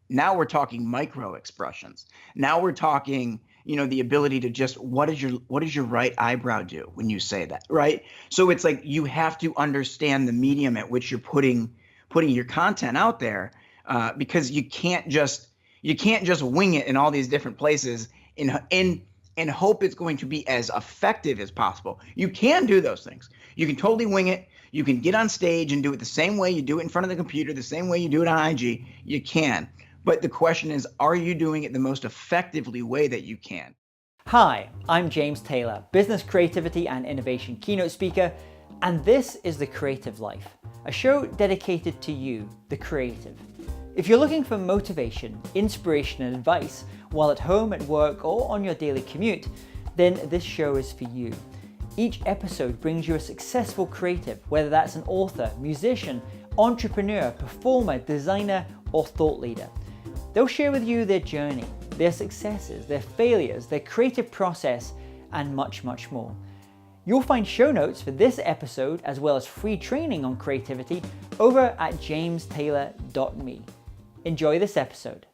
now we're talking micro expressions. Now we're talking, the ability to just, what does your right eyebrow do when you say that, right? So it's like you have to understand the medium at which you're putting your content out there, because you can't just wing it in all these different places and hope it's going to be as effective as possible. You can do those things. You can totally wing it. You can get on stage and do it the same way you do it in front of the computer, the same way you do it on IG. You can. But the question is, are you doing it the most effectively way that you can? Hi, I'm James Taylor, business creativity and innovation keynote speaker, and this is The Creative Life, a show dedicated to you, the creative. If you're looking for motivation, inspiration, and advice while at home, at work, or on your daily commute, then this show is for you. Each episode brings you a successful creative, whether that's an author, musician, entrepreneur, performer, designer, or thought leader. They'll share with you their journey, their successes, their failures, their creative process, and much, much more. You'll find show notes for this episode, as well as free training on creativity, over at jamestaylor.me. Enjoy this episode.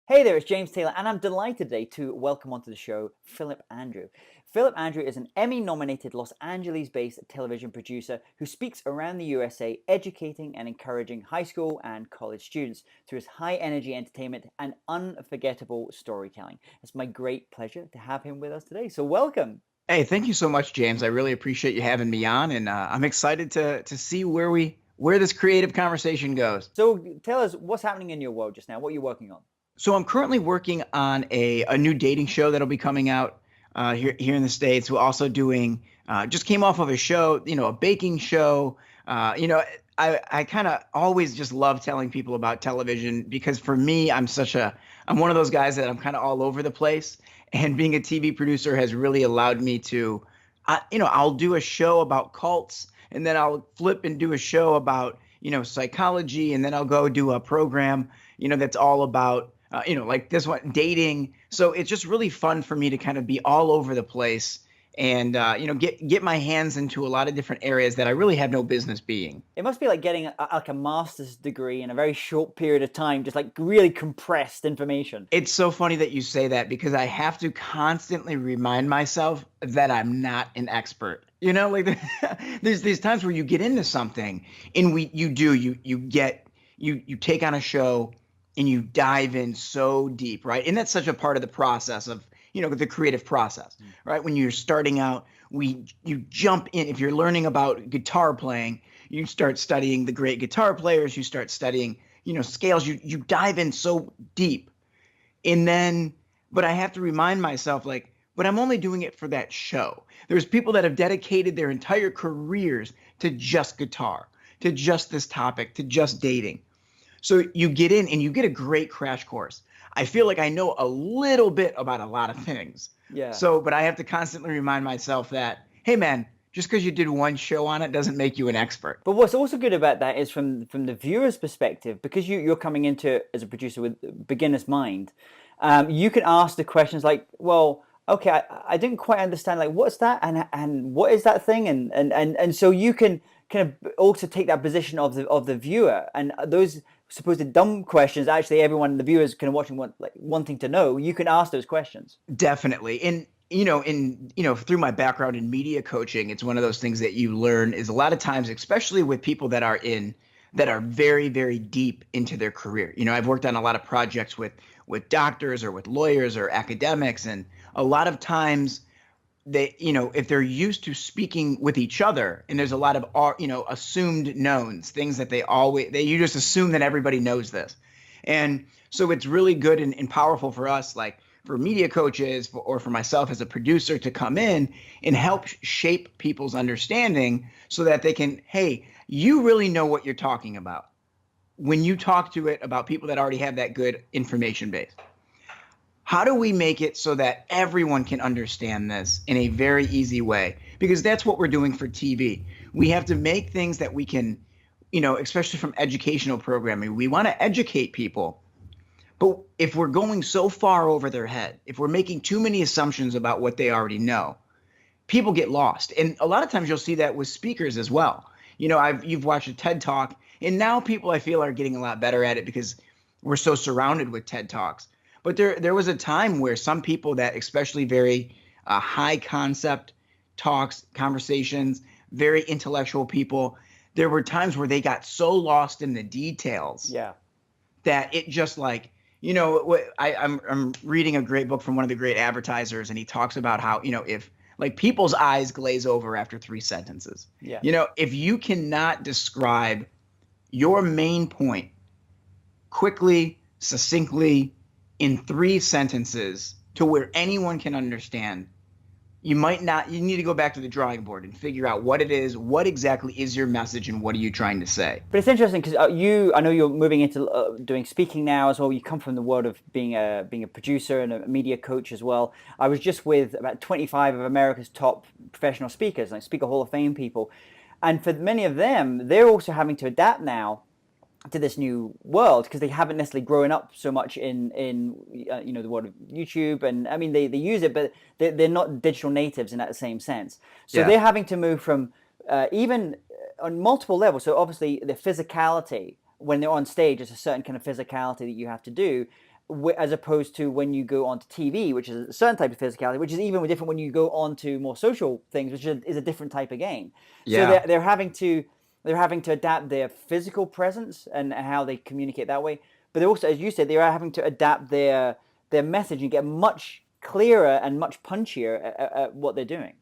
Hey there, it's James Taylor, and I'm delighted today to welcome onto the show Phillip Andrew. Phillip Andrew is an Emmy-Nominated Los Angeles-based television producer who speaks around the USA, educating and encouraging high school and college students through his high-energy entertainment and unforgettable storytelling. It's my great pleasure to have him with us today, so welcome. Hey, thank you so much, James. I really appreciate you having me on, and I'm excited to see where this creative conversation goes. So tell us what's happening in your world just now, what you're working on. So I'm currently working on a new dating show that'll be coming out here in the States. We're also doing, just came off of a show, a baking show. I kind of always just love telling people about television because for me, I'm one of those guys that I'm kind of all over the place. And being a TV producer has really allowed me to, I'll do a show about cults, and then I'll flip and do a show about, psychology, and then I'll go do a program, that's all about, like this one, dating. So it's just really fun for me to kind of be all over the place and, get my hands into a lot of different areas that I really have no business being. It must be like getting a master's degree in a very short period of time, just like really compressed information. It's so funny that you say that because I have to constantly remind myself that I'm not an expert. Like there's these times where you get into something and you take on a show and you dive in so deep, right? And that's such a part of the process of, the creative process, right? When you're starting out, you jump in. If you're learning about guitar playing, you start studying the great guitar players, you start studying, scales, you dive in so deep. But I have to remind myself, but I'm only doing it for that show. There's people that have dedicated their entire careers to just guitar, to just this topic, to just dating. So you get in and you get a great crash course. I feel like I know a little bit about a lot of things. Yeah. But I have to constantly remind myself that, hey man, just because you did one show on it doesn't make you an expert. But what's also good about that is from the viewer's perspective, because you're coming into it as a producer with beginner's mind, you can ask the questions like, well, okay, I didn't quite understand, like, what's that and what is that thing? And so you can kind of also take that position of the viewer, and those supposed dumb questions, actually everyone, the viewers kind of watching wanting to know, you can ask those questions. Definitely. And through my background in media coaching, it's one of those things that you learn is a lot of times, especially with people that are very, very deep into their career. I've worked on a lot of projects with doctors or with lawyers or academics, and a lot of times they, if they're used to speaking with each other, and there's a lot of, assumed knowns, things that you just assume that everybody knows this. And so it's really good and powerful for us, like for media coaches or for myself as a producer, to come in and help shape people's understanding so that they can, hey, you really know what you're talking about when you talk to it about people that already have that good information base. How do we make it so that everyone can understand this in a very easy way? Because that's what we're doing for TV. We have to make things that we can, especially from educational programming, we want to educate people. But if we're going so far over their head, if we're making too many assumptions about what they already know, people get lost. And a lot of times you'll see that with speakers as well. You've watched a TED Talk, and now people, I feel, are getting a lot better at it because we're so surrounded with TED Talks. But there was a time where some people that, especially very high concept talks, conversations, very intellectual people, there were times where they got so lost in the details that it just like, I'm reading a great book from one of the great advertisers, and he talks about how, if like people's eyes glaze over after 3 sentences. If you cannot describe your main point quickly, succinctly, in 3 sentences to where anyone can understand, you need to go back to the drawing board and figure out what it is, what exactly is your message, and what are you trying to say. But it's interesting because I know you're moving into doing speaking now as well. You come from the world of being a producer and a media coach as well. I was just with about 25 of America's top professional speakers, like Speaker Hall of Fame people. And for many of them, they're also having to adapt now to this new world because they haven't necessarily grown up so much in the world of YouTube, and I mean they use it, but they're not digital natives in that same sense. So they're having to move from even on multiple levels. So obviously the physicality when they're on stage is a certain kind of physicality that you have to do, as opposed to when you go onto TV, which is a certain type of physicality, which is even different when you go on to more social things, which is a different type of game. So they're having to adapt their physical presence and how they communicate that way. But they're also, as you said, they are having to adapt their message and get much clearer and much punchier at what they're doing.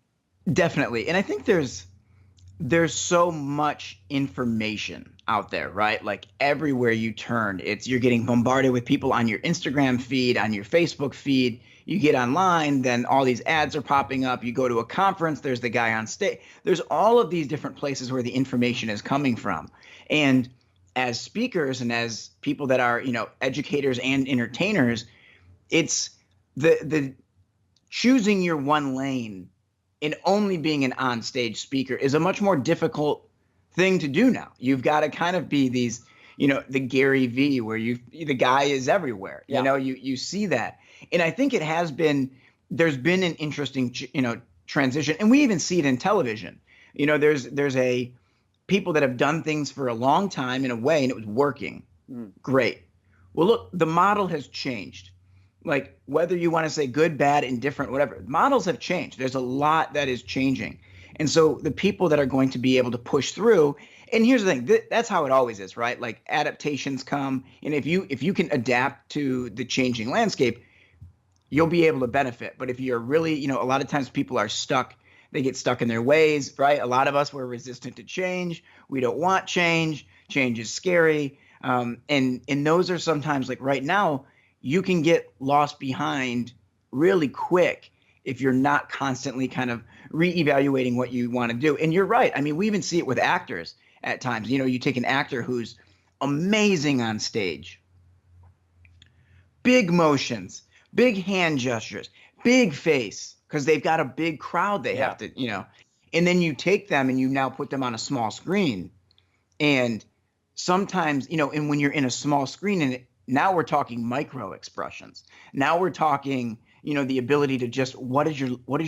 Definitely. And I think there's so much information out there, right? Like everywhere you turn, you're getting bombarded with people on your Instagram feed, on your Facebook feed. You get online, then all these ads are popping up. You go to a conference, there's the guy on stage. There's all of these different places where the information is coming from. And as speakers and as people that are, educators and entertainers, it's the choosing your one lane and only being an on-stage speaker is a much more difficult thing to do now. You've got to kind of be these, the Gary V, where the guy is everywhere. You see that. And I think there's been an interesting, transition, and we even see it in television. There's people that have done things for a long time in a way, and it was working. Great. Well, look, the model has changed. Like whether you want to say good, bad, indifferent, whatever, models have changed. There's a lot that is changing. And so the people that are going to be able to push through, and here's the thing, that's how it always is, right? Like adaptations come, and if you can adapt to the changing landscape, you'll be able to benefit. But if you're really, a lot of times people are stuck, they get stuck in their ways, right? A lot of us were resistant to change. We don't want change. Change is scary. And those are sometimes, like right now, you can get lost behind really quick if you're not constantly kind of reevaluating what you want to do. And you're right. I mean, we even see it with actors at times. You take an actor who's amazing on stage, big motions, big hand gestures, big face, because they've got a big crowd they have to, and then you take them and you now put them on a small screen. And sometimes, and when you're in a small screen, and now we're talking micro expressions. Now we're talking, the ability to just, what does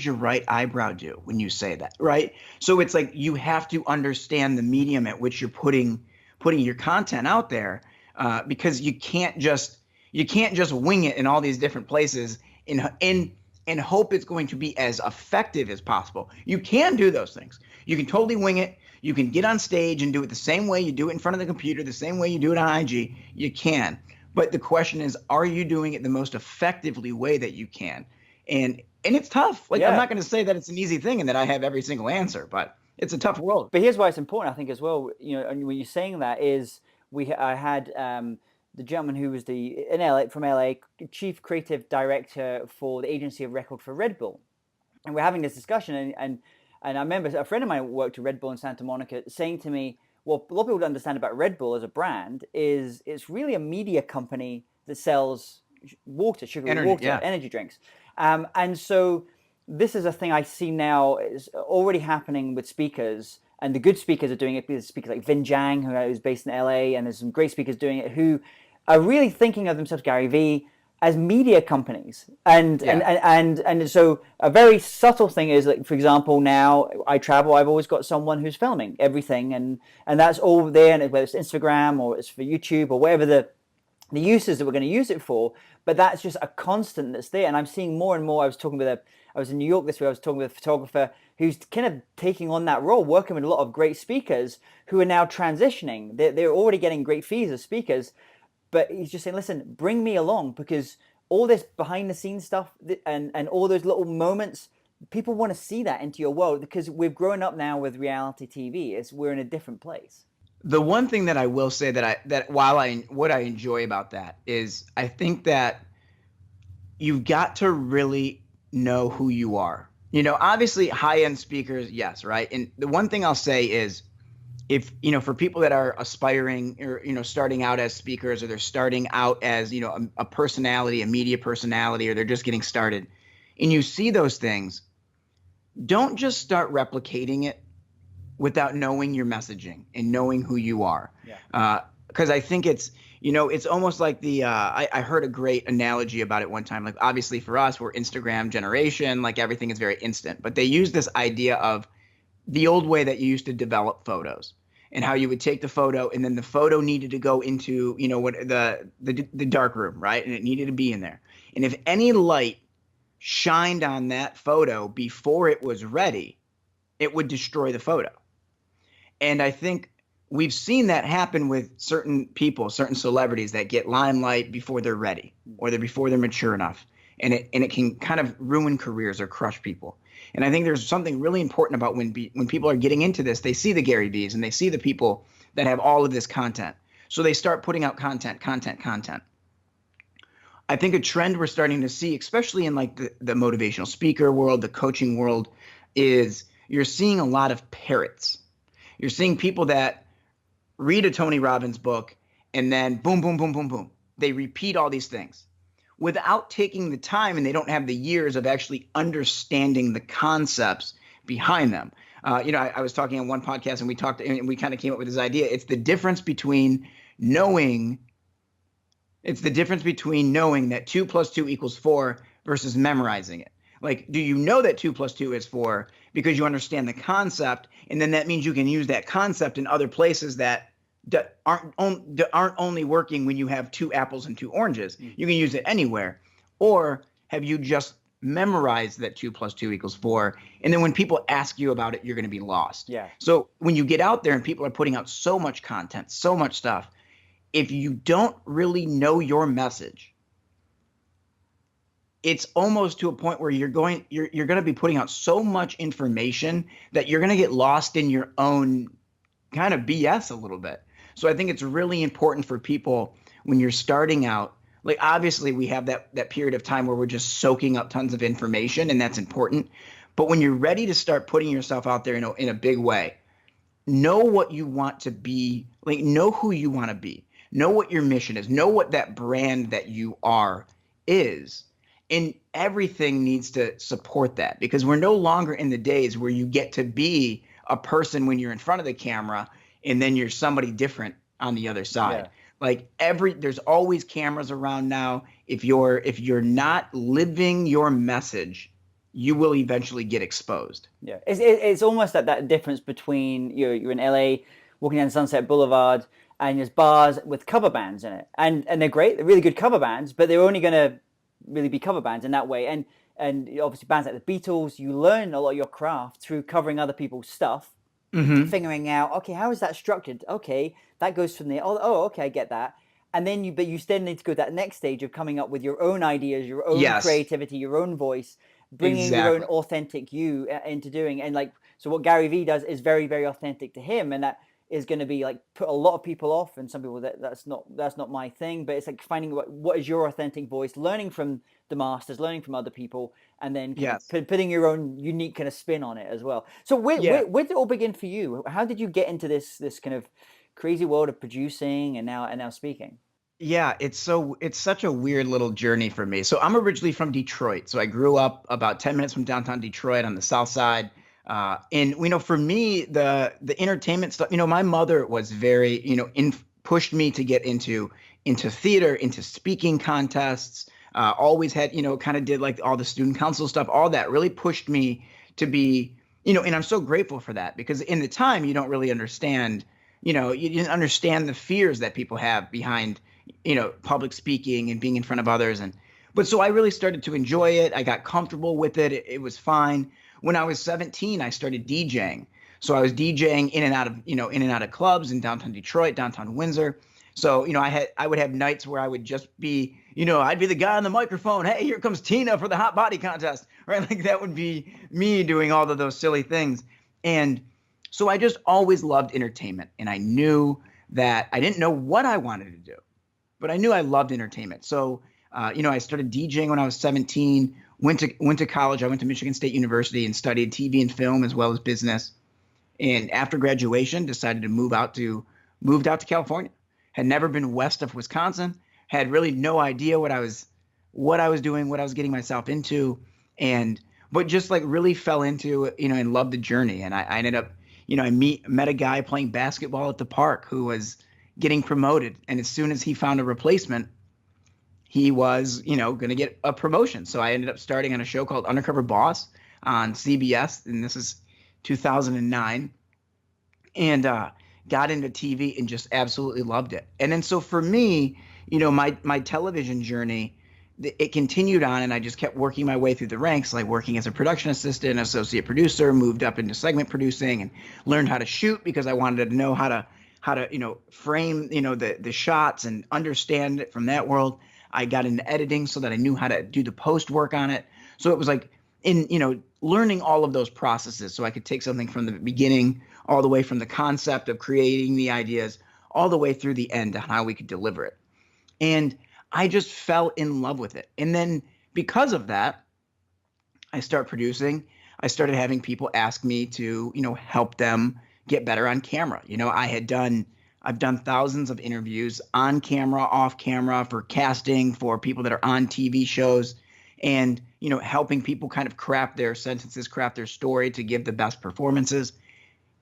your right eyebrow do when you say that, right? So it's like you have to understand the medium at which you're putting your content out there, because you can't just wing it in all these different places and hope it's going to be as effective as possible. You can do those things. You can totally wing it. You can get on stage and do it the same way you do it in front of the computer, the same way you do it on IG. You can. But the question is, are you doing it the most effectively way that you can? And it's tough. Like, I'm not going to say that it's an easy thing and that I have every single answer, but it's a tough world. But here's why it's important, I think, as well. And when you're saying that is, I had the gentleman who was from LA, chief creative director for the agency of record for Red Bull, and we're having this discussion, and I remember a friend of mine who worked at Red Bull in Santa Monica saying to me, well, a lot of people don't understand about Red Bull as a brand is it's really a media company that sells sugary water, energy drinks. And so this is a thing I see now is already happening with speakers, and the good speakers are doing it. There's speakers like Vin Jiang, who's based in LA, and there's some great speakers doing it who are really thinking of themselves, Gary V, as media companies. And so a very subtle thing is, like, for example, now I travel, I've always got someone who's filming everything, and that's all there, and whether it's Instagram or it's for YouTube or whatever the the uses that we're going to use it for, but that's just a constant that's there. And I'm seeing more and more. I was in New York this week. I was talking with a photographer who's kind of taking on that role, working with a lot of great speakers who are now transitioning. They're already getting great fees as speakers, but he's just saying, listen, bring me along, because all this behind the scenes stuff and all those little moments, people want to see that into your world, because we've grown up now with reality TV. We're in a different place. The one thing that I will say what I enjoy about that is I think that you've got to really know who you are. Obviously high-end speakers, yes, right? And the one thing I'll say is, if, for people that are aspiring or, starting out as speakers, or they're starting out as, a personality, a media personality, or they're just getting started, and you see those things, don't just start replicating it without knowing your messaging and knowing who you are. Yeah. Because I think it's almost like I heard a great analogy about it one time. Like, obviously for us, we're Instagram generation, like everything is very instant, but they use this idea of the old way that you used to develop photos, and how you would take the photo, and then the photo needed to go into, what the dark room, right? And it needed to be in there. And if any light shined on that photo before it was ready, it would destroy the photo. And I think we've seen that happen with certain people, certain celebrities that get limelight before they're ready, or before they're mature enough. And it can kind of ruin careers or crush people. And I think there's something really important about when people are getting into this, they see the Gary Vees and they see the people that have all of this content. So they start putting out content. I think a trend we're starting to see, especially in like the motivational speaker world, the coaching world, is you're seeing a lot of parrots. You're seeing people that read a Tony Robbins book and then boom, boom, boom, boom, boom. They repeat all these things without taking the time, and they don't have the years of actually understanding the concepts behind them. I was talking on one podcast, and we kind of came up with this idea. It's the difference between knowing that 2 + 2 = 4 versus memorizing it. Like, do you know that 2 + 2 is 4 because you understand the concept, and then that means you can use that concept in other places that aren't only working when you have 2 apples and 2 oranges. You can use it anywhere. Or have you just memorized that 2 + 2 = 4, and then when people ask you about it, you're going to be lost. Yeah. So when you get out there and people are putting out so much content, so much stuff, if you don't really know your message, it's almost to a point where you're going to be putting out so much information that you're going to get lost in your own kind of BS a little bit. So I think it's really important for people when you're starting out. Like, obviously we have that period of time where we're just soaking up tons of information, and that's important. But when you're ready to start putting yourself out there in a big way, know what you want to be, like, know who you want to be, know what your mission is, know what that brand that you are is. And everything needs to support that, because we're no longer in the days where you get to be a person when you're in front of the camera and then you're somebody different on the other side. Yeah. Like, there's always cameras around now. If you're not living your message, you will eventually get exposed. Yeah, it's almost that difference between you're in LA walking down Sunset Boulevard and there's bars with cover bands in it, and they're great, they're really good cover bands, but they're only going to really be cover bands in that way. And obviously bands like the Beatles, you learn a lot of your craft through covering other people's stuff. Mm-hmm. Figuring out, okay, how is that structured? Okay, that goes from there. Oh, okay, I get that. And then you still need to go to that next stage of coming up with your own ideas, your own creativity, your own voice, bringing your own authentic you into doing. And like, so what Gary Vee does is very, very authentic to him, and that is going to be like put a lot of people off, and some people that's not my thing. But it's like finding what is your authentic voice, learning from the masters, learning from other people, and then putting your own unique kind of spin on it as well. So where did it all begin for you? How did you get into this kind of crazy world of producing and now speaking? Yeah, it's such a weird little journey for me. So I'm originally from Detroit. So I grew up about 10 minutes from downtown Detroit on the south side. And for me, the entertainment stuff, my mother was very, pushed me to get into theater, into speaking contests. Always had, kind of did like all the student council stuff. All that really pushed me to be, and I'm so grateful for that, because in the time you don't really understand, you didn't understand the fears that people have behind, public speaking and being in front of others. But so I really started to enjoy it. I got comfortable with it. It was fine. When I was 17, I started DJing. So I was DJing in and out of clubs in downtown Detroit, downtown Windsor. So, I would have nights where I would just be, I'd be the guy on the microphone. Hey, here comes Tina for the hot body contest, right? Like that would be me doing all of those silly things. And so I just always loved entertainment. And I knew that I didn't know what I wanted to do, but I knew I loved entertainment. So, I started DJing when I was 17, went to college. I went to Michigan State University and studied TV and film as well as business. And after graduation, decided to moved out to California. Had never been west of Wisconsin. Had really no idea what I was doing, what I was getting myself into, but just like really fell into and loved the journey. And I ended up, I met a guy playing basketball at the park who was getting promoted, and as soon as he found a replacement, he was going to get a promotion. So I ended up starting on a show called Undercover Boss on CBS, and this is 2009, and got into TV and just absolutely loved it. And then so for me, my television journey, it continued on, and I just kept working my way through the ranks, like working as a production assistant, associate producer, moved up into segment producing, and learned how to shoot because I wanted to know how to frame the shots and understand it from that world. I got into editing so that I knew how to do the post work on it. So it was like learning all of those processes so I could take something from the beginning all the way from the concept of creating the ideas all the way through the end on how we could deliver it. And I just fell in love with it. And then because of that, I started producing. I started having people ask me to, help them get better on camera. I've done thousands of interviews on camera, off camera, for casting, for people that are on TV shows, and, helping people kind of craft their sentences, craft their story to give the best performances.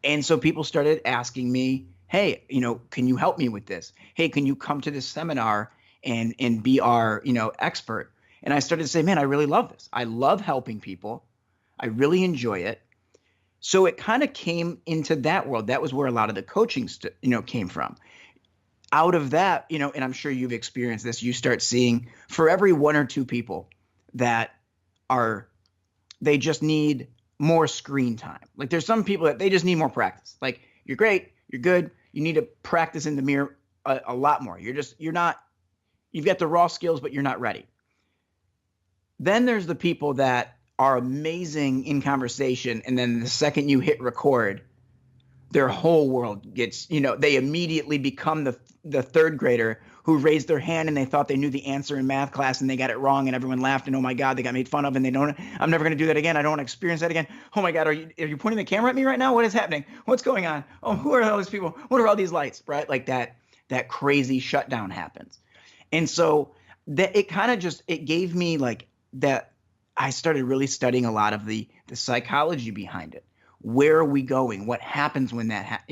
And so people started asking me, hey, can you help me with this? Hey, can you come to this seminar and be our, expert? And I started to say, man, I really love this. I love helping people. I really enjoy it. So it kind of came into that world. That was where a lot of the coaching, came from. Out of that, and I'm sure you've experienced this, you start seeing for every one or two people that they just need more screen time. Like there's some people that they just need more practice. Like you're great, you're good. You need to practice in the mirror a lot more. You've got the raw skills, but you're not ready. Then there's the people that are amazing in conversation, and then the second you hit record, their whole world gets, they immediately become the third grader who raised their hand and they thought they knew the answer in math class and they got it wrong and everyone laughed and oh my God, they got made fun of and I'm never going to do that again. I don't want to experience that again. Oh my God, are you pointing the camera at me right now? What is happening? What's going on? Oh, who are all these people? What are all these lights, right? Like that crazy shutdown happens. And so that it kind of just, it gave me like that. I started really studying a lot of the psychology behind it. Where are we going? What happens when that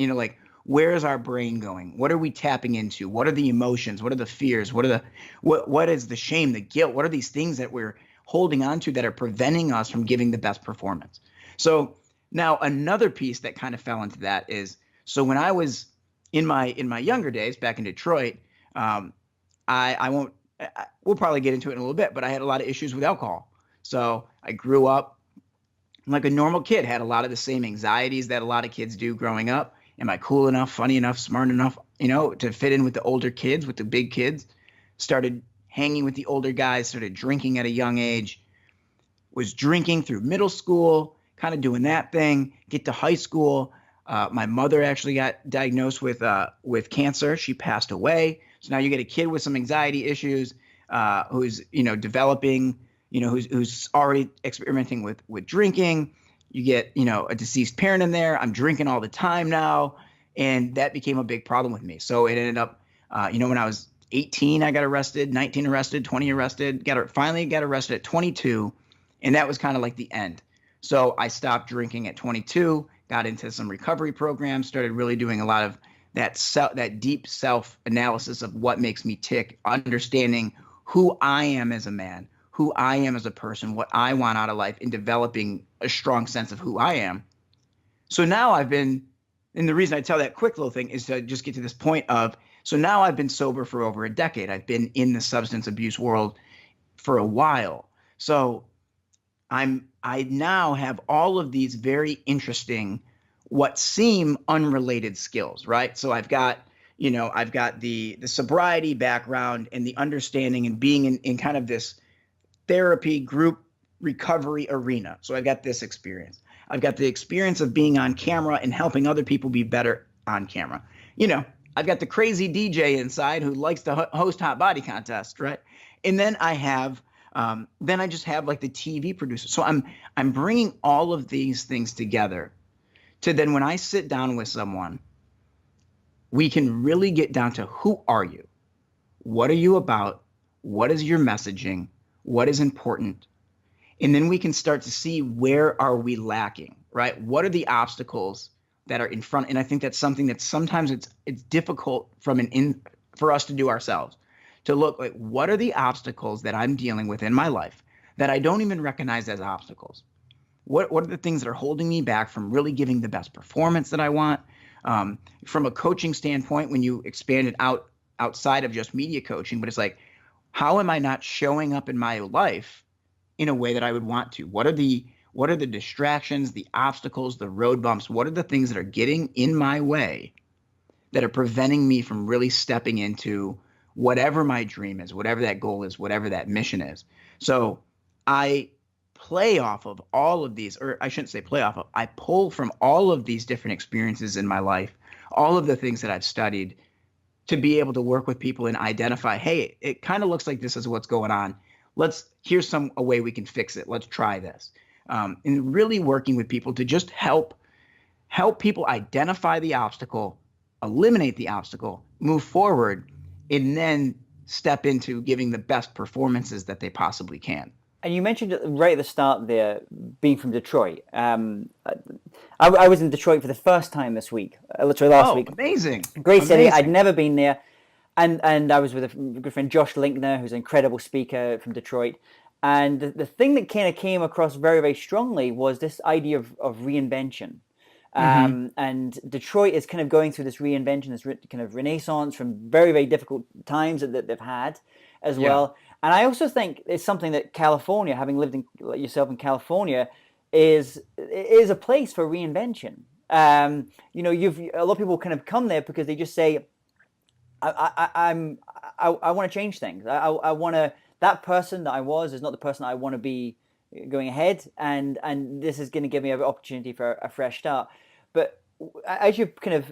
where is our brain going? What are we tapping into? What are the emotions? What are the fears? What is the shame, the guilt? What are these things that we're holding on to that are preventing us from giving the best performance? So now another piece that kind of fell into that is, so when I was in my younger days back in Detroit, we'll probably get into it in a little bit, but I had a lot of issues with alcohol. So I grew up like a normal kid, had a lot of the same anxieties that a lot of kids do growing up. Am I cool enough, funny enough, smart enough, to fit in with the older kids, with the big kids? Started hanging with the older guys, started drinking at a young age, was drinking through middle school, kind of doing that thing, get to high school. My mother actually got diagnosed with cancer. She passed away. So now you get a kid with some anxiety issues, who's, developing, who's already experimenting with drinking. You get, a deceased parent in there. I'm drinking all the time now. And that became a big problem with me. So it ended up, when I was 18, I got arrested, 19 arrested, 20 arrested, finally got arrested at 22. And that was kind of like the end. So I stopped drinking at 22, got into some recovery programs, started really doing a lot of that deep self-analysis of what makes me tick, understanding who I am as a man, who I am as a person, what I want out of life, and developing a strong sense of who I am. So now and the reason I tell that quick little thing is to just get to this point of So now I've been sober for over a decade. I've been in the substance abuse world for a while. So I now have all of these very interesting, what seem unrelated skills, right? So I've got the sobriety background and the understanding and being in kind of this therapy group recovery arena. So I've got this experience. I've got the experience of being on camera and helping other people be better on camera. I've got the crazy DJ inside who likes to host hot body contests, right? And then I just have like the TV producer. So I'm bringing all of these things together to then when I sit down with someone, we can really get down to who are you? What are you about? What is your messaging? What is important? And then we can start to see where are we lacking, right? What are the obstacles that are in front? And I think that's something that sometimes it's difficult for us to do ourselves, to look like what are the obstacles that I'm dealing with in my life that I don't even recognize as obstacles? What are the things that are holding me back from really giving the best performance that I want? From a coaching standpoint, when you expand it outside of just media coaching, but it's like, how am I not showing up in my life in a way that I would want to? What are the distractions, the obstacles, the road bumps? What are the things that are getting in my way that are preventing me from really stepping into whatever my dream is, whatever that goal is, whatever that mission is? So I play off of all of these, or I shouldn't say play off of, I pull from all of these different experiences in my life, all of the things that I've studied, to be able to work with people and identify, hey, it kind of looks like this is what's going on. Here's a way we can fix it. Let's try this. And really working with people to just help people identify the obstacle, eliminate the obstacle, move forward, and then step into giving the best performances that they possibly can. And you mentioned right at the start there, being from Detroit. I was in Detroit for the first time this week, literally last week. Amazing. Great city. I'd never been there. And I was with a good friend, Josh Linkner, who's an incredible speaker from Detroit. And the thing that kind of came across very, very strongly was this idea of reinvention. And Detroit is kind of going through this reinvention, this kind of renaissance from very, very difficult times that they've had as well. And I also think it's something that California, having lived like yourself in California, is a place for reinvention. A lot of people kind of come there because they just say, I want to change things. I want to. That person that I was is not the person I want to be going ahead, and this is going to give me an opportunity for a fresh start. But as you kind of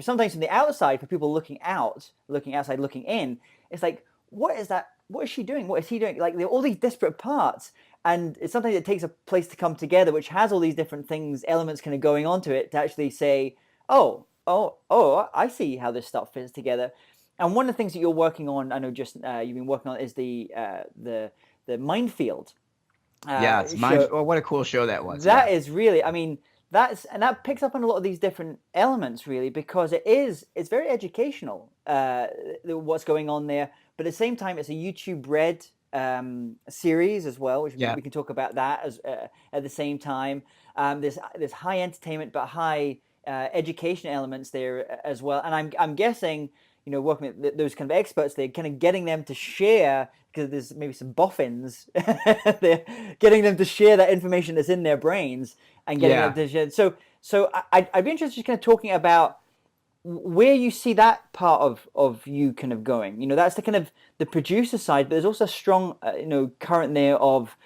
sometimes from the outside, for people looking outside, looking in, it's like, what is that? What is she doing? What is he doing? Like, there are all these disparate parts, and it's something that takes a place to come together, which has all these different things, elements kind of going onto it to actually say, oh, I see how this stuff fits together. And one of the things that you're working on, I know just you've been working on, is the Mindfield. What a cool show that was. That is really, I mean, that picks up on a lot of these different elements, really, because it's very educational, what's going on there. But at the same time, it's a YouTube-read series as well, which we can talk about that as at the same time. There's high entertainment, but high education elements there as well. And I'm guessing, working with those kind of experts, they're kind of getting them to share, because there's maybe some boffins, they're getting them to share that information that's in their brains and getting them to share. So I'd be interested in kind of talking about where you see that part of you kind of going. That's the kind of the producer side, but there's also a strong, current there of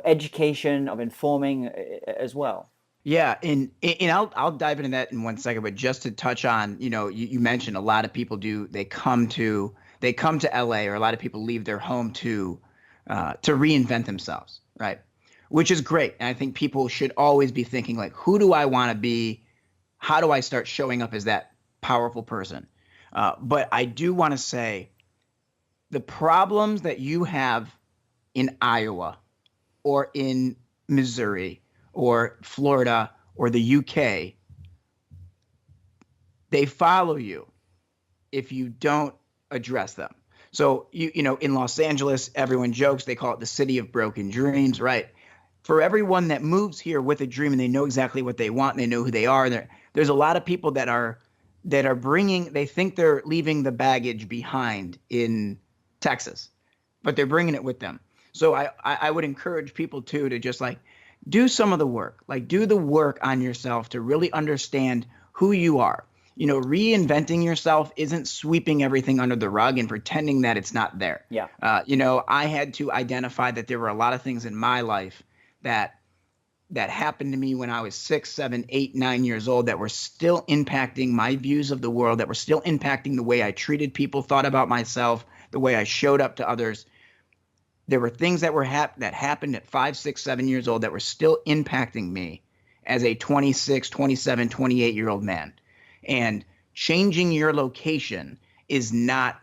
education, of informing as well. Yeah, and I'll dive into that in 1 second, but just to touch on, you mentioned a lot of people they come to LA, or a lot of people leave their home to reinvent themselves, right? Which is great. And I think people should always be thinking, like, who do I want to be? How do I start showing up as that powerful person? But I do want to say, the problems that you have in Iowa or in Missouri or Florida or the UK, they follow you if you don't address them. So, in Los Angeles, everyone jokes, they call it the city of broken dreams, right? For everyone that moves here with a dream and they know exactly what they want and they know who they are, there's a lot of people that are that are they think they're leaving the baggage behind in Texas, but they're bringing it with them. So I would encourage people too to just like do some of the work, like do the work on yourself to really understand who you are. Reinventing yourself isn't sweeping everything under the rug and pretending that it's not there. Yeah. I had to identify that there were a lot of things in my life that happened to me when I was 6, 7, 8, 9 years old that were still impacting my views of the world, that were still impacting the way I treated people, thought about myself, the way I showed up to others. There were things that that happened at 5, 6, 7 years old that were still impacting me as a 26, 27, 28-year-old man. And changing your location is not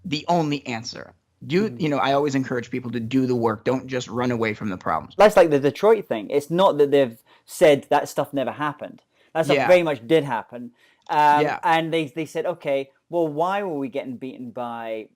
the only answer. I always encourage people to do the work. Don't just run away from the problems. That's like the Detroit thing. It's not that they've said that stuff never happened. That stuff very much did happen. And they said, okay, well, why were we getting beaten by,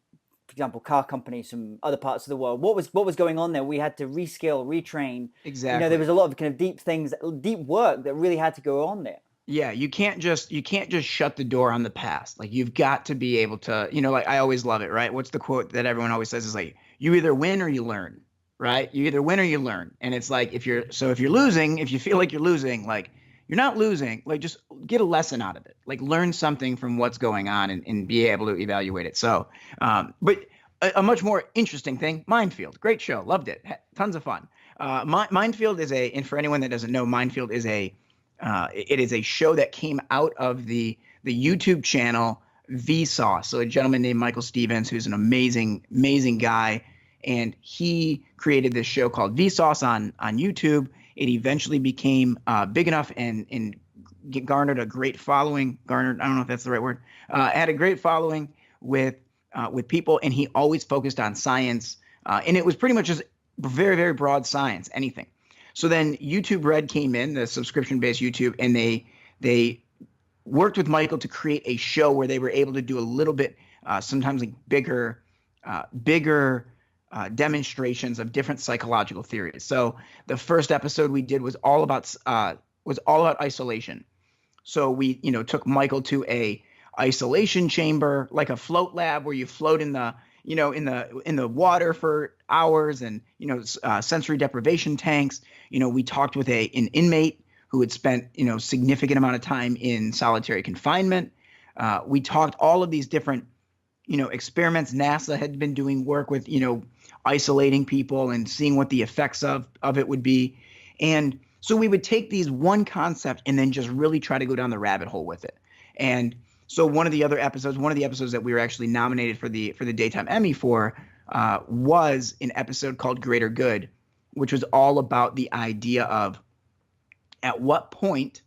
for example, car companies from other parts of the world? What was going on there? We had to reskill, retrain. Exactly. There was a lot of kind of deep work that really had to go on there. Yeah, you can't just shut the door on the past. Like you've got to be able to, like I always love it, right? What's the quote that everyone always says is like, you either win or you learn, right? You either win or you learn. And it's like if you're losing, if you feel like you're losing, like you're not losing, like just get a lesson out of it. Like learn something from what's going on and be able to evaluate it. So, but a much more interesting thing, Mindfield. Great show. Loved it. Tons of fun. Mindfield is and for anyone that doesn't know, Mindfield is it is a show that came out of the YouTube channel Vsauce. So a gentleman named Michael Stevens, who's an amazing, amazing guy. And he created this show called Vsauce on YouTube. It eventually became big enough and garnered a great following. I don't know if that's the right word. Had a great following with people. And he always focused on science. And it was pretty much just very, very broad science, anything. So then YouTube Red came in, the subscription-based YouTube, and they worked with Michael to create a show where they were able to do a little bit, sometimes like bigger demonstrations of different psychological theories. So the first episode we did was all about isolation. So we took Michael to a isolation chamber, like a float lab where you float in the in the water for hours, and sensory deprivation tanks. We talked with an inmate who had spent significant amount of time in solitary confinement. We talked all of these different experiments. NASA had been doing work with isolating people and seeing what the effects of it would be. And so we would take these one concept and then just really try to go down the rabbit hole with it. And so one of the episodes that we were actually nominated for the Daytime Emmy for was an episode called Greater Good, which was all about the idea of at what point,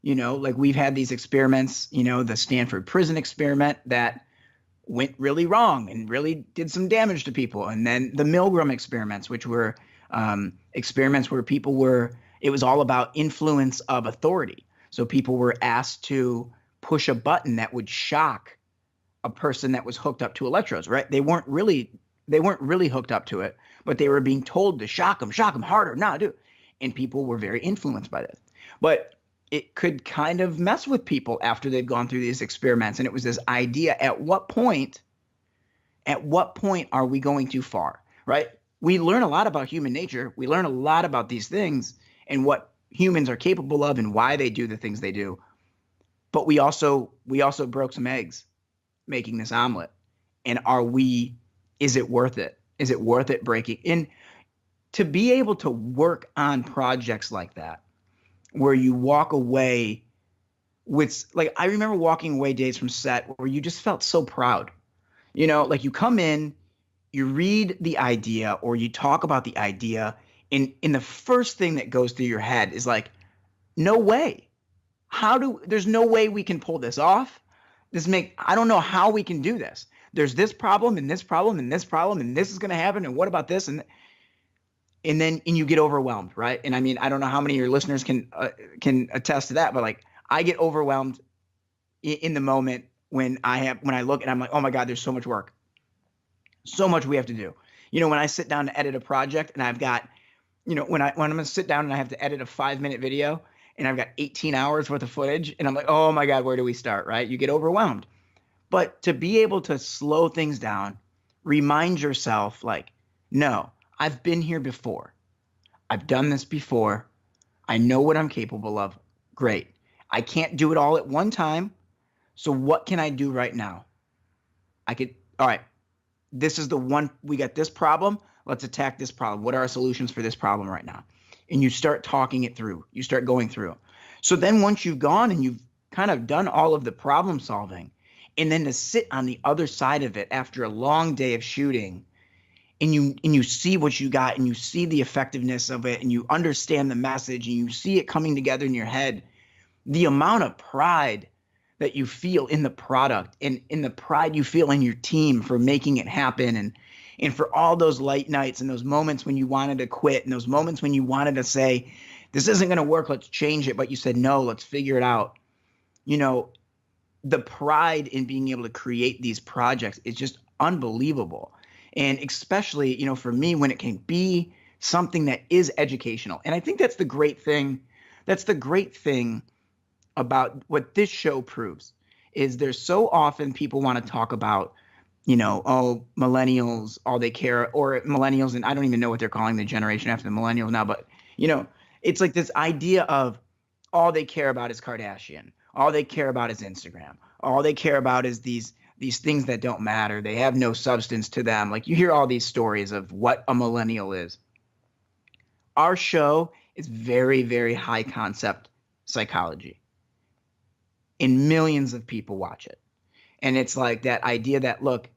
like we've had these experiments, the Stanford prison experiment that went really wrong and really did some damage to people. And then the Milgram experiments, which were experiments where it was all about influence of authority. So people were asked to push a button that would shock a person that was hooked up to electrodes, right? They weren't really hooked up to it, but they were being told to shock them harder. No, dude. And people were very influenced by this. But it could kind of mess with people after they've gone through these experiments. And it was this idea, at what point are we going too far, right? We learn a lot about human nature. We learn a lot about these things and what humans are capable of and why they do the things they do. But we also broke some eggs making this omelet. And is it worth it? Is it worth it breaking? And to be able to work on projects like that, where you walk away with, like, I remember walking away days from set where you just felt so proud. Like you come in, you read the idea or you talk about the idea, and the first thing that goes through your head is like, no way. There's no way we can pull this off. I don't know how we can do this. There's this problem and this problem and this problem, and this is going to happen. And what about this? And then you get overwhelmed, right? And I mean, I don't know how many of your listeners can attest to that, but like I get overwhelmed in the moment when I look and I'm like, oh my God, there's so much work, so much we have to do. When I sit down to edit a project and I've got, when I'm going to sit down and I have to edit a 5-minute video, and I've got 18 hours worth of footage, and I'm like, oh my God, where do we start, right? You get overwhelmed. But to be able to slow things down, remind yourself, like, no, I've been here before. I've done this before. I know what I'm capable of. Great. I can't do it all at one time. So what can I do right now? All right, this is the one, we got this problem. Let's attack this problem. What are our solutions for this problem right now? And you start talking it through. You start going through. So then once you've gone and you've kind of done all of the problem solving, and then to sit on the other side of it after a long day of shooting, and you see what you got, and you see the effectiveness of it, and you understand the message, and you see it coming together in your head, the amount of pride that you feel in the product, and in the pride you feel in your team for making it happen, and for all those late nights and those moments when you wanted to quit, and those moments when you wanted to say, this isn't going to work, let's change it, but you said, no, let's figure it out. The pride in being able to create these projects is just unbelievable. And especially, for me, when it can be something that is educational. And I think that's the great thing. That's the great thing about what this show proves, is there's so often people want to talk about, oh, millennials, all they care, or millennials, and I don't even know what they're calling the generation after the millennials now, but, it's like this idea of all they care about is Kardashian. All they care about is Instagram. All they care about is these things that don't matter. They have no substance to them. Like, you hear all these stories of what a millennial is. Our show is very, very high concept psychology. And millions of people watch it. And it's like that idea that, look,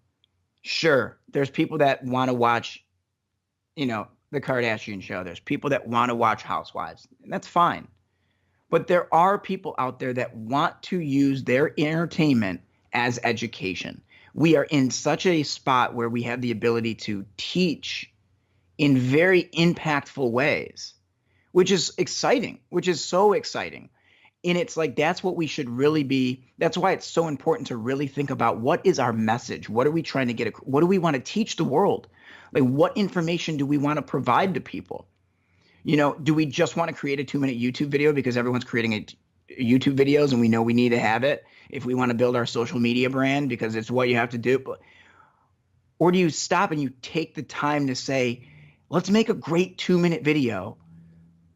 sure, there's people that want to watch, the Kardashian show. There's people that want to watch Housewives, and that's fine. But there are people out there that want to use their entertainment as education. We are in such a spot where we have the ability to teach in very impactful ways, which is exciting, which is so exciting. And it's like, that's what we should really be. That's why it's so important to really think about, what is our message? What are we trying to get? What do we want to teach the world? Like, what information do we want to provide to people? Do we just want to create a 2-minute YouTube video because everyone's creating YouTube videos and we know we need to have it if we want to build our social media brand because it's what you have to do? Or do you stop and you take the time to say, let's make a great 2-minute video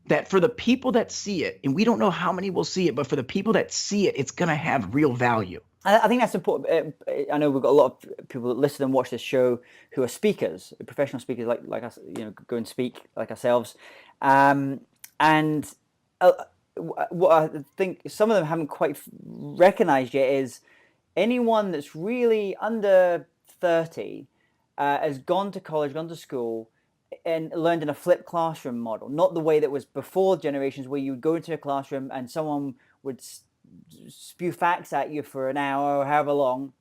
that for the people that see it, and we don't know how many will see it, but for the people that see it, it's going to have real value. I think that's important. I know we've got a lot of people that listen and watch this show who are speakers, professional speakers like us, go and speak like ourselves. And what I think some of them haven't quite recognized yet is anyone that's really under 30 has gone to college, gone to school, and learned in a flipped classroom model, not the way that was before generations, where you would go into a classroom and someone would spew facts at you for an hour or however long.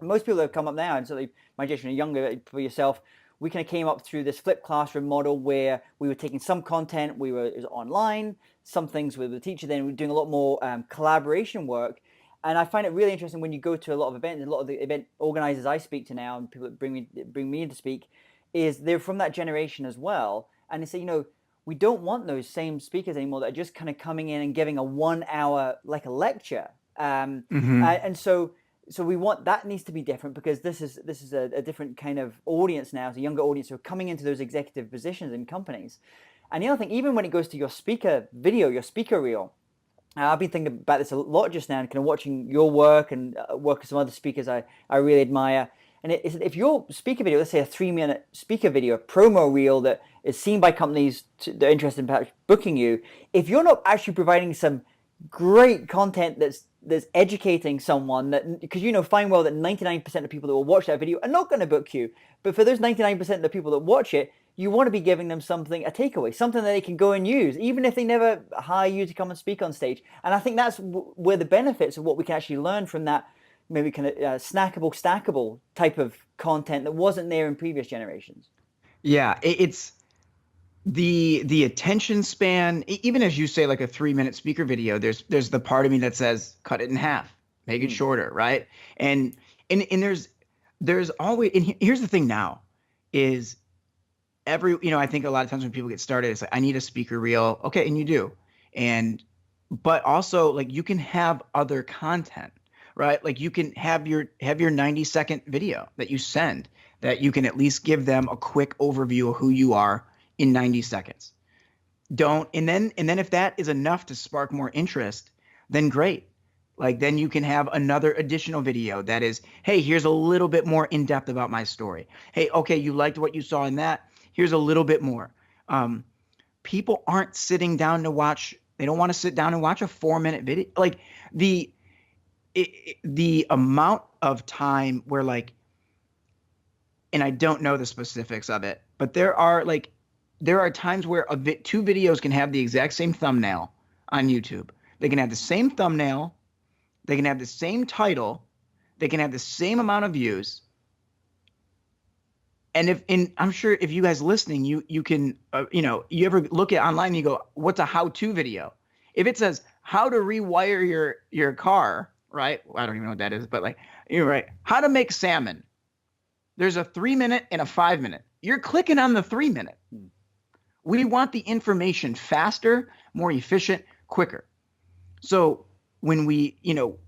Most people that have come up now, and certainly my generation, younger for yourself, we kind of came up through this flipped classroom model where we were taking some content, it was online, some things with the teacher, then we were doing a lot more collaboration work. And I find it really interesting when you go to a lot of events, a lot of the event organizers I speak to now, and people that bring me in to speak, is they're from that generation as well. And they say, we don't want those same speakers anymore that are just kind of coming in and giving a 1 hour, like a lecture. And so we want, that needs to be different, because this is a different kind of audience now. It's a younger audience who are coming into those executive positions in companies. And the other thing, even when it goes to your speaker video, your speaker reel, I've been thinking about this a lot just now, and kind of watching your work and work with some other speakers I really admire. And if your speaker video, let's say a 3-minute speaker video, a promo reel that is seen by companies that are interested in perhaps booking you, if you're not actually providing some great content that's educating someone, that, because fine well that 99% of people that will watch that video are not going to book you, but for those 99% of the people that watch it, you want to be giving them something, a takeaway, something that they can go and use, even if they never hire you to come and speak on stage. And I think that's where the benefits of what we can actually learn from that maybe kind of snackable, stackable type of content that wasn't there in previous generations. Yeah, it's the attention span. Even as you say, like a 3-minute speaker video, there's the part of me that says cut it in half, make it shorter, right? And there's always, and here's the thing now is I think a lot of times when people get started, it's like, I need a speaker reel. Okay, and you do. And but also like you can have other content, right? Like you can have your 90-second video that you send, that you can at least give them a quick overview of who you are in 90 seconds. Don't and then if that is enough to spark more interest, then great. Like then you can have another additional video that is, hey, here's a little bit more in depth about my story. Hey, okay, you liked what you saw in that. Here's a little bit more. People aren't sitting down to watch. They don't want to sit down and watch a 4-minute video. Like the amount of time where like, and I don't know the specifics of it, but there are times where two videos can have the exact same thumbnail on YouTube. They can have the same thumbnail, they can have the same title, they can have the same amount of views. And I'm sure if you guys listening, you can you ever look at online and you go, what's a how-to video? If it says how to rewire your car, right? Well, I don't even know what that is, but like you're right. How to make salmon. There's a 3-minute and a 5-minute. You're clicking on the 3-minute. We want the information faster, more efficient, quicker. So when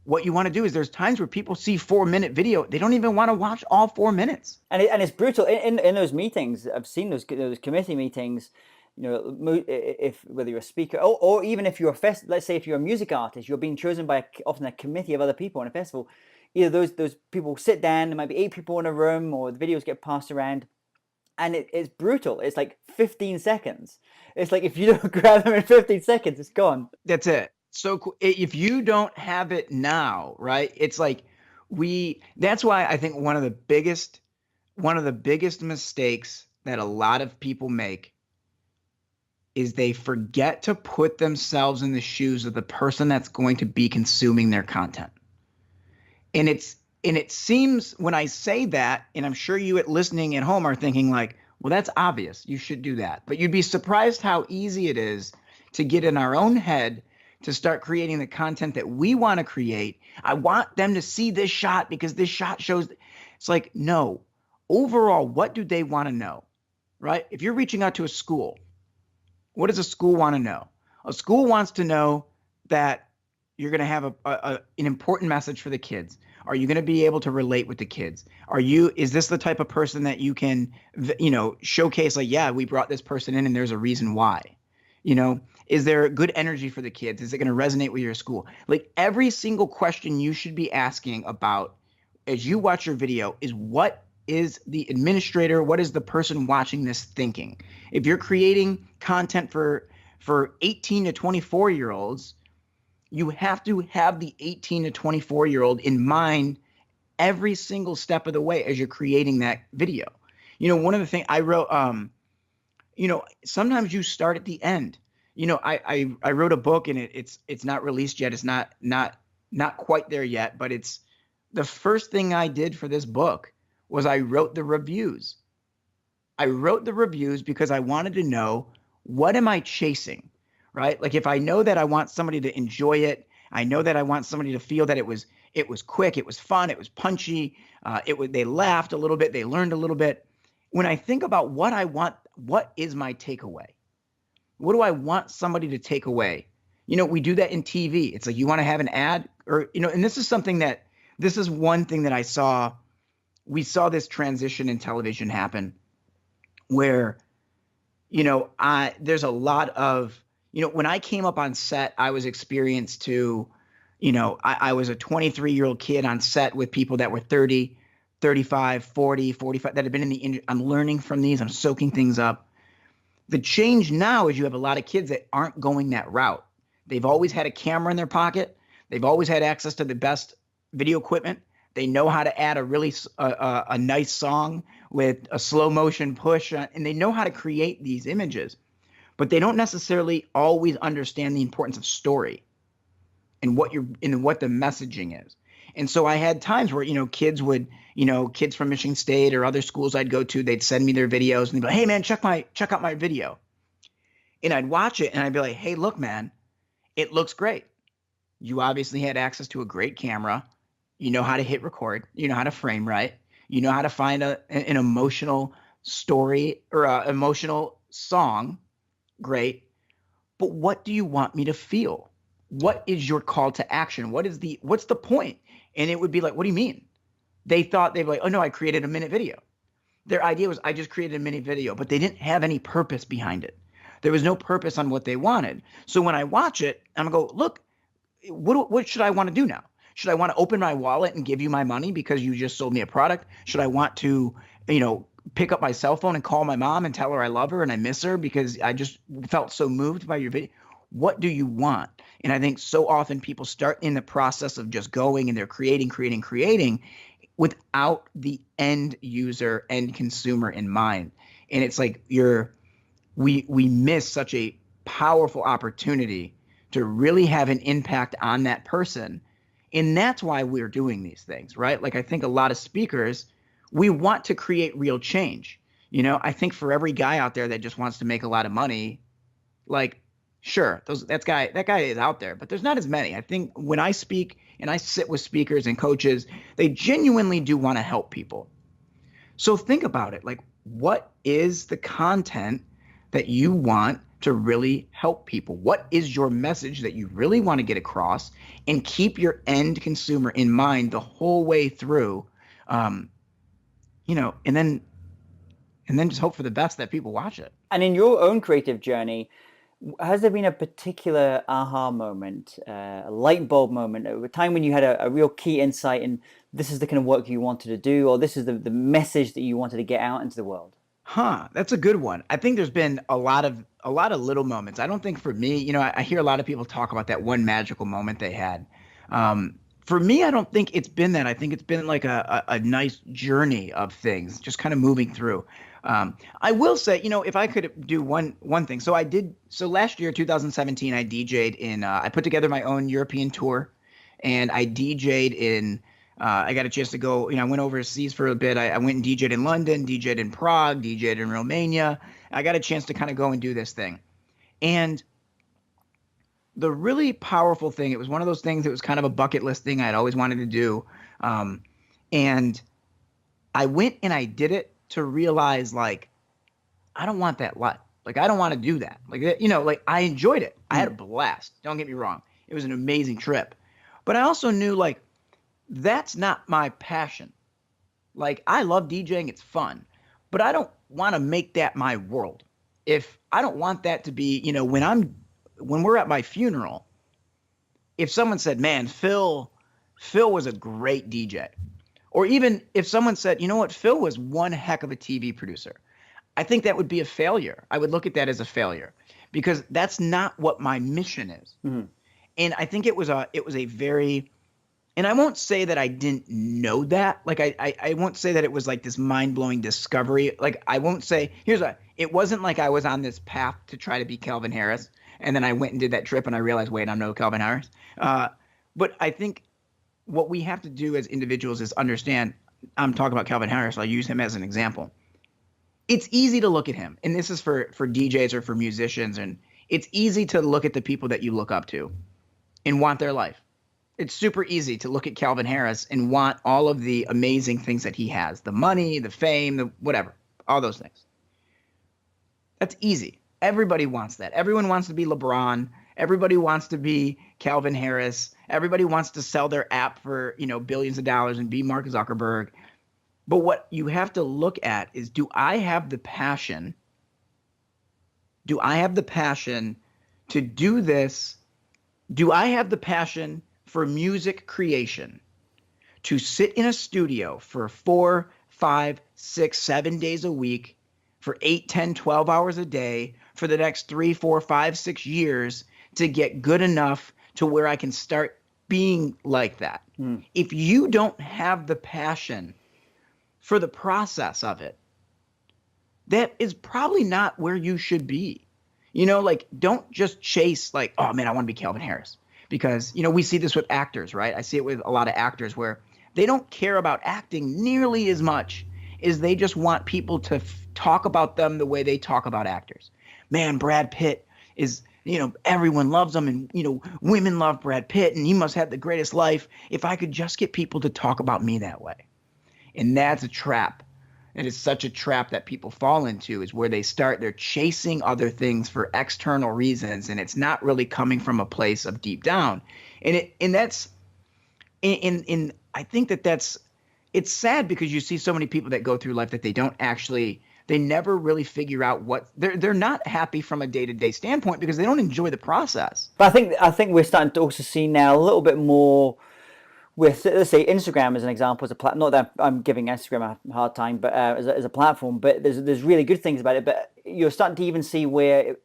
what you want to do is there's times where people see 4-minute video, they don't even want to watch all 4 minutes. And it's brutal in those meetings. I've seen those committee meetings. If whether you're a speaker or even if you're let's say if you're a music artist, you're being chosen by often a committee of other people in a festival. Either those people sit down, there might be 8 people in a room, or the videos get passed around, and it's brutal. It's like 15 seconds. It's like if you don't grab them in 15 seconds, it's gone. That's it. So if you don't have it now, right? It's like that's why I think one of the biggest mistakes that a lot of people make is they forget to put themselves in the shoes of the person that's going to be consuming their content. And it seems when I say that, and I'm sure you listening at home are thinking like, well, that's obvious. You should do that. But you'd be surprised how easy it is to get in our own head to start creating the content that we want to create. I want them to see this shot because this shot shows. It's like, no. Overall, what do they want to know, right? If you're reaching out to a school, what does a school want to know? A school wants to know that you're going to have an important message for the kids. Are you going to be able to relate with the kids? Is this the type of person that you can, showcase like, yeah, we brought this person in and there's a reason why, is there good energy for the kids? Is it going to resonate with your school? Like every single question you should be asking about as you watch your video is what is the administrator, what is the person watching this thinking? If you're creating content for 18 to 24-year-olds, you have to have the 18 to 24-year-old in mind every single step of the way as you're creating that video. One of the things I wrote, sometimes you start at the end. I wrote a book and it's not released yet. It's not quite there yet, but it's the first thing I did for this book was I wrote the reviews. I wrote the reviews because I wanted to know, what am I chasing? Right? Like if I know that I want somebody to enjoy it, I know that I want somebody to feel that it was quick, it was fun, it was punchy, they laughed a little bit, they learned a little bit. When I think about what I want, what is my takeaway? What do I want somebody to take away? We do that in TV. It's like you want to have an ad or, and this is one thing that I saw. We saw this transition in television happen where, there's a lot of, when I came up on set, I was experienced to, I was a 23-year-old kid on set with people that were 30, 35, 40, 45 that have been in the industry. I'm learning from these. I'm soaking things up. The change now is you have a lot of kids that aren't going that route. They've always had a camera in their pocket. They've always had access to the best video equipment. They know how to add a really a nice song with a slow motion push, and they know how to create these images. But they don't necessarily always understand the importance of story and what the messaging is. And so I had times where, kids from Michigan State or other schools I'd go to, they'd send me their videos and they'd be like, hey man, check out my video. And I'd watch it and I'd be like, hey, look, man, it looks great. You obviously had access to a great camera. You know how to hit record. You know how to frame right. You know how to find an emotional story or an emotional song. Great. But what do you want me to feel? what is your call to action? What's the point? And it would be like, what do you mean? They'd be like, oh no, I created a minute video. Their idea was, I just created a minute video, but they didn't have any purpose behind it. There was no purpose on what they wanted. So when I watch it, I'm gonna go, look, what should I want to do now? Should I want to open my wallet and give you my money because you just sold me a product? Should I want to, pick up my cell phone and call my mom and tell her I love her and I miss her because I just felt so moved by your video? What do you want? And I think so often people start in the process of just going and they're creating without the end user, end consumer in mind. And it's like we miss such a powerful opportunity to really have an impact on that person. And that's why we're doing these things, right? Like, I think a lot of speakers, we want to create real change. I think for every guy out there that just wants to make a lot of money, like, sure, that guy is out there, but there's not as many. I think when I speak and I sit with speakers and coaches, they genuinely do want to help people. So think about it. Like, what is the content that you want to really help people? What is your message that you really want to get across? And keep your end consumer in mind the whole way through, and then just hope for the best that people watch it. And in your own creative journey, has there been a particular aha moment, a light bulb moment, a time when you had a real key insight and this is the kind of work you wanted to do, or this is the message that you wanted to get out into the world? That's a good one. I think there's been a lot of little moments. I don't think for me, I hear a lot of people talk about that one magical moment they had. For me, I don't think it's been that. I think it's been like a nice journey of things, just kind of moving through. I will say, if I could do one thing. So last year, 2017, I DJ'd I put together my own European tour, and I DJ'd I got a chance to go, I went overseas for a bit. I went and DJ'd in London, DJ'd in Prague, DJ'd in Romania. I got a chance to kind of go and do this thing. And the really powerful thing, it was one of those things that was kind of a bucket list thing I'd always wanted to do. And I went and I did it to realize, like, I don't want that life. Like, I don't want to do that. Like, I enjoyed it. I had a blast. Don't get me wrong. It was an amazing trip. But I also knew, like, that's not my passion. Like, I love DJing. It's fun. But I don't want to make that my world. If I don't want that to be, when we're at my funeral, if someone said, man, Phil was a great DJ, or even if someone said, you know what, Phil was one heck of a TV producer, I think that would be a failure. I would look at that as a failure because that's not what my mission is. Mm-hmm. And I think it was a very, and I won't say that I didn't know that. Like, I won't say that it was like this mind-blowing discovery. Like, I won't say, it wasn't like I was on this path to try to be Calvin Harris, and then I went and did that trip and I realized, wait, I'm no Calvin Harris. But I think what we have to do as individuals is understand, I'm talking about Calvin Harris, I'll use him as an example. It's easy to look at him, and this is for DJs or for musicians, and it's easy to look at the people that you look up to and want their life. It's super easy to look at Calvin Harris and want all of the amazing things that he has, the money, the fame, the whatever, all those things. That's easy. Everybody wants that. Everyone wants to be LeBron. Everybody wants to be Calvin Harris. Everybody wants to sell their app for, billions of dollars and be Mark Zuckerberg. But what you have to look at is, do I have the passion? Do I have the passion to do this? Do I have the passion for music creation, to sit in a studio for 4, 5, 6, 7 days a week, for 8, 10, 12 hours a day, for the next 3, 4, 5, 6 years to get good enough to where I can start being like that? If you don't have the passion for the process of it, that is probably not where you should be. Don't just chase like, oh man, I want to be Calvin Harris. Because, we see this with actors, right? I see it with a lot of actors where they don't care about acting nearly as much as they just want people to talk about them the way they talk about actors. Man, Brad Pitt is, everyone loves him, and, women love Brad Pitt, and he must have the greatest life. If I could just get people to talk about me that way. And that's a trap. And it's such a trap that people fall into, is where they're chasing other things for external reasons, and it's not really coming from a place of deep down. And that's in I think that's it's sad, because you see so many people that go through life that they never really figure out what they're not happy from a day-to-day standpoint, because they don't enjoy the process. But I think we're starting to also see now a little bit more with, let's say, Instagram as an example, not that I'm giving Instagram a hard time, but as a platform, but there's really good things about it. But you're starting to even see where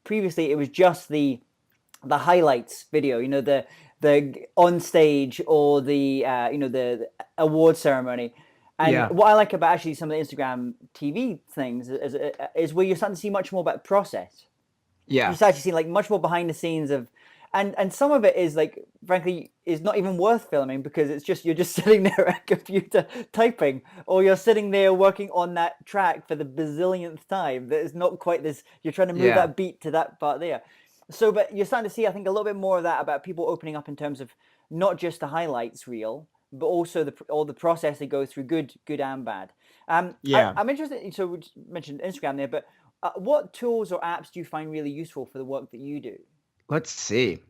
previously it was just the highlights video, the on stage, or the the award ceremony. And what I like about actually some of the Instagram TV things is where you're starting to see much more about the process. Yeah, you start to see like much more behind the scenes of. And some of it is like, frankly, is not even worth filming, because it's just, you're just sitting there at a computer typing, or you're sitting there working on that track for the bazillionth time. That is not quite this, you're trying to move that beat to that part there. So, but you're starting to see, I think, a little bit more of that about people opening up in terms of not just the highlights reel, but also all the process they go through, good and bad. I'm interested, so we mentioned Instagram there, but what tools or apps do you find really useful for the work that you do? Let's see.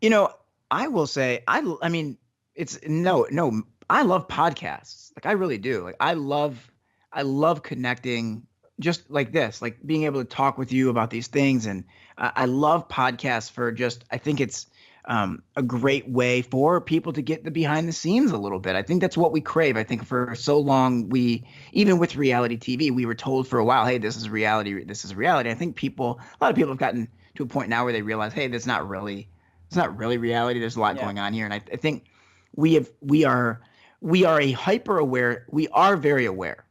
I will say, I mean, I love podcasts. Like, I really do. Like, I love connecting just like this, like being able to talk with you about these things. And I love podcasts for I think it's a great way for people to get the behind the scenes a little bit. I think that's what we crave. I think for so long, even with reality TV, we were told for a while, hey, this is reality. This is reality. I think a lot of people have gotten to a point now where they realize, hey, it's not really reality. There's a lot going on here. And I think we are a hyper aware. We are very aware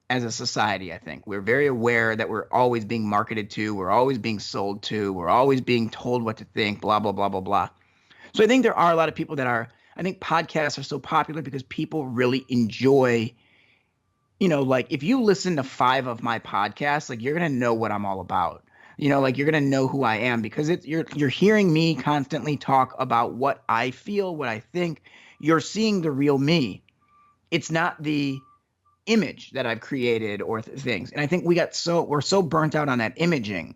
as a society. I think we're very aware that we're always being marketed to, we're always being sold to, we're always being told what to think, blah, blah, blah, blah, blah. So I think there are a lot of people I think podcasts are so popular because people really enjoy, like if you listen to 5 of my podcasts, like you're going to know what I'm all about. Like you're going to know who I am, because you're hearing me constantly talk about what I feel, what I think. You're seeing the real me. It's not the image that I've created or things. And I think we're so burnt out on that imaging,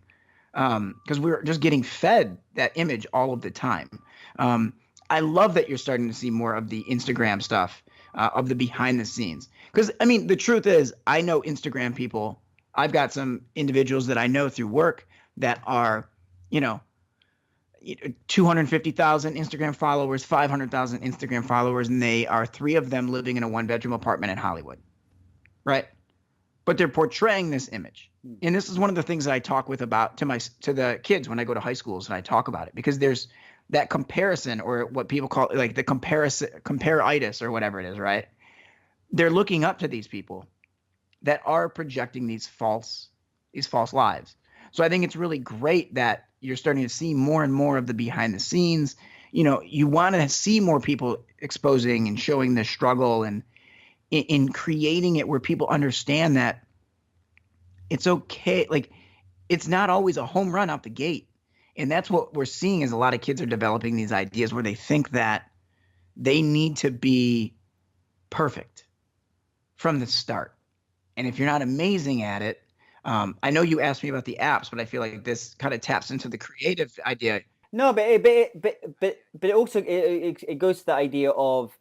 because we're just getting fed that image all of the time. I love that you're starting to see more of the Instagram stuff, of the behind the scenes. Because, I mean, the truth is, I know Instagram people. I've got some individuals that I know through work that are, 250,000 Instagram followers, 500,000 Instagram followers, and they are 3 of them living in a 1-bedroom apartment in Hollywood, right? But they're portraying this image. And this is one of the things that I talk about to the kids when I go to high schools, and I talk about it, because there's that comparison, or what people call like the compare-itis or whatever it is, right? They're looking up to these people that are projecting these false lives. So I think it's really great that you're starting to see more and more of the behind the scenes. You want to see more people exposing and showing the struggle, and in creating it where people understand that it's okay. Like, it's not always a home run out the gate. And that's what we're seeing, is a lot of kids are developing these ideas where they think that they need to be perfect from the start. And if you're not amazing at it, I know you asked me about the apps, but I feel like this kind of taps into the creative idea. No, but it also it goes to the idea of,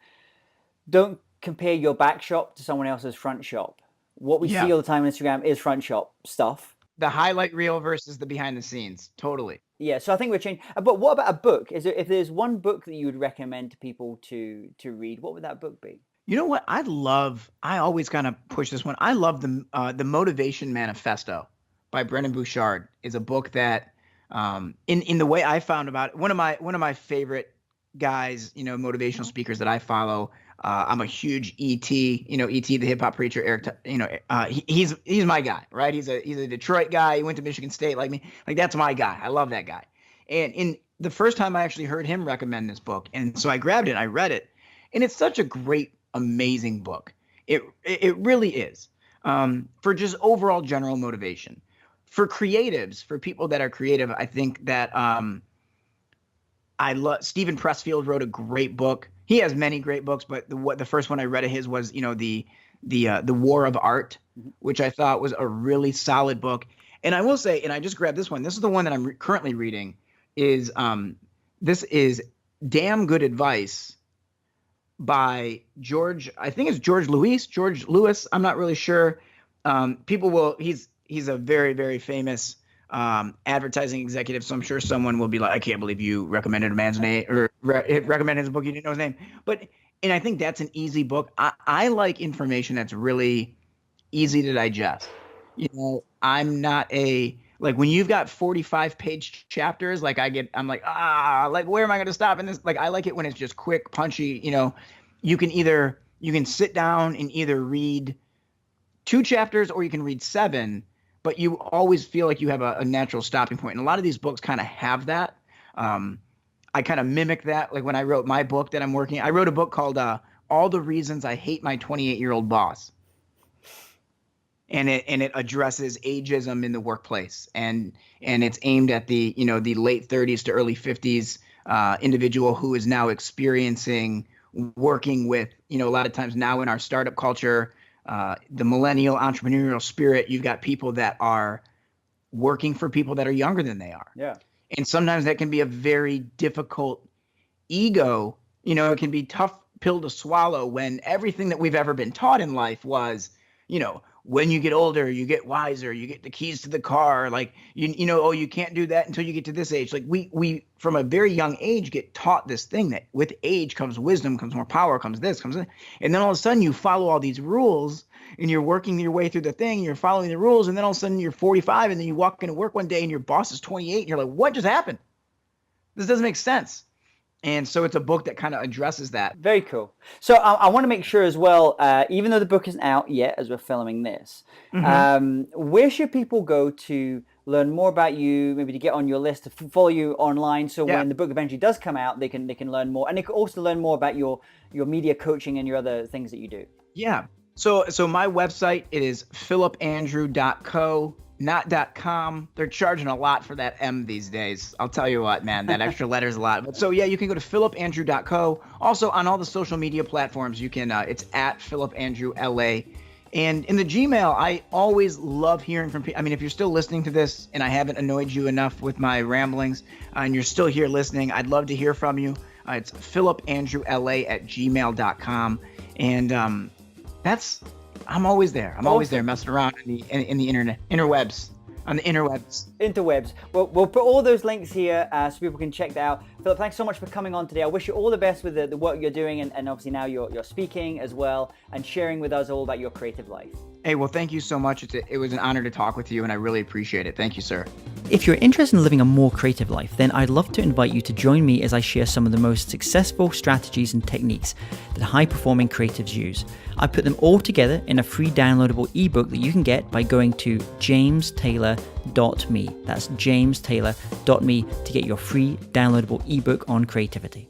don't compare your back shop to someone else's front shop. What we see all the time on Instagram is front shop stuff. The highlight reel versus the behind the scenes. Totally. Yeah, so I think we're changing. But what about a book? If there's one book that you would recommend to people to read, what would that book be? You know what? I always kind of push this one. I love the Motivation Manifesto by Brendon Burchard. Is a book that, in the way I found about it, one of my favorite guys, motivational speakers that I follow. I'm a huge E.T., E.T. the hip hop preacher, Eric. He's my guy, right? He's a Detroit guy. He went to Michigan State like me. Like, that's my guy. I love that guy. And in the first time I actually heard him recommend this book, and so I grabbed it, I read it, and it's such a great, amazing book. It really is, for just overall general motivation for creatives, for people that are creative. I think that I love Stephen Pressfield wrote a great book. He has many great books, but the first one I read of his was, the The War of Art, which I thought was a really solid book. And I will say, and I just grabbed this one. This is the one that I'm currently reading. This is Damn Good Advice by George. I think it's George Lewis. I'm not really sure. He's a very, very famous advertising executive. So I'm sure someone will be like, I can't believe you recommended a man's name or recommended his book. You didn't know his name. And I think that's an easy book. I like information that's really easy to digest. I'm not when you've got 45-page chapters, like I'm like, where am I going to stop in this? Like, I like it when it's just quick, punchy. You can sit down and either read 2 chapters or you can read 7, but you always feel like you have a natural stopping point. And a lot of these books kind of have that. I kind of mimic that. Like when I wrote my book that I'm working, I wrote a book called All the Reasons I Hate My 28-Year-Old Boss. And it addresses ageism in the workplace, and it's aimed at the late 30s to early 50s individual who is now experiencing working with a lot of times now in our startup culture, the millennial entrepreneurial spirit. You've got people that are working for people that are younger than they are. Yeah. And sometimes that can be a very difficult ego. It can be tough pill to swallow when everything that we've ever been taught in life was, when you get older, you get wiser, you get the keys to the car. Like, you can't do that until you get to this age. Like we from a very young age get taught this thing that with age comes wisdom, comes more power, comes this, comes that. And then all of a sudden you follow all these rules and you're working your way through the thing, you're following the rules. And then all of a sudden you're 45 and then you walk into work one day and your boss is 28 and you're like, what just happened? This doesn't make sense. And so it's a book that kind of addresses that. Very cool. So I want to make sure as well, even though the book isn't out yet as we're filming this, where should people go to learn more about you, maybe to get on your list, to follow you online, so when the book eventually does come out, they can learn more, and they can also learn more about your media coaching and your other things that you do? Yeah. So my website, it is phillipandrew.co. not .com. They're charging a lot for that M these days. I'll tell you what, man, that extra letter's a lot. But so yeah, you can go to phillipandrew.co. Also on all the social media platforms, you can, it's at Phillip Andrew LA. And in the Gmail, I always love hearing from people. I mean, if you're still listening to this and I haven't annoyed you enough with my ramblings and you're still here listening, I'd love to hear from you. It's phillipandrewla@gmail.com. And I'm always there. I'm always there messing around in the internet, interwebs. On the interwebs. Well, we'll put all those links here so people can check that out. Phillip, thanks so much for coming on today. I wish you all the best with the work you're doing, and obviously now you're speaking as well and sharing with us all about your creative life. Hey, well, thank you so much. It was an honor to talk with you, and I really appreciate it. Thank you, sir. If you're interested in living a more creative life, then I'd love to invite you to join me as I share some of the most successful strategies and techniques that high-performing creatives use. I put them all together in a free downloadable ebook that you can get by going to jamestaylor.me. That's jamestaylor.me to get your free downloadable ebook on creativity.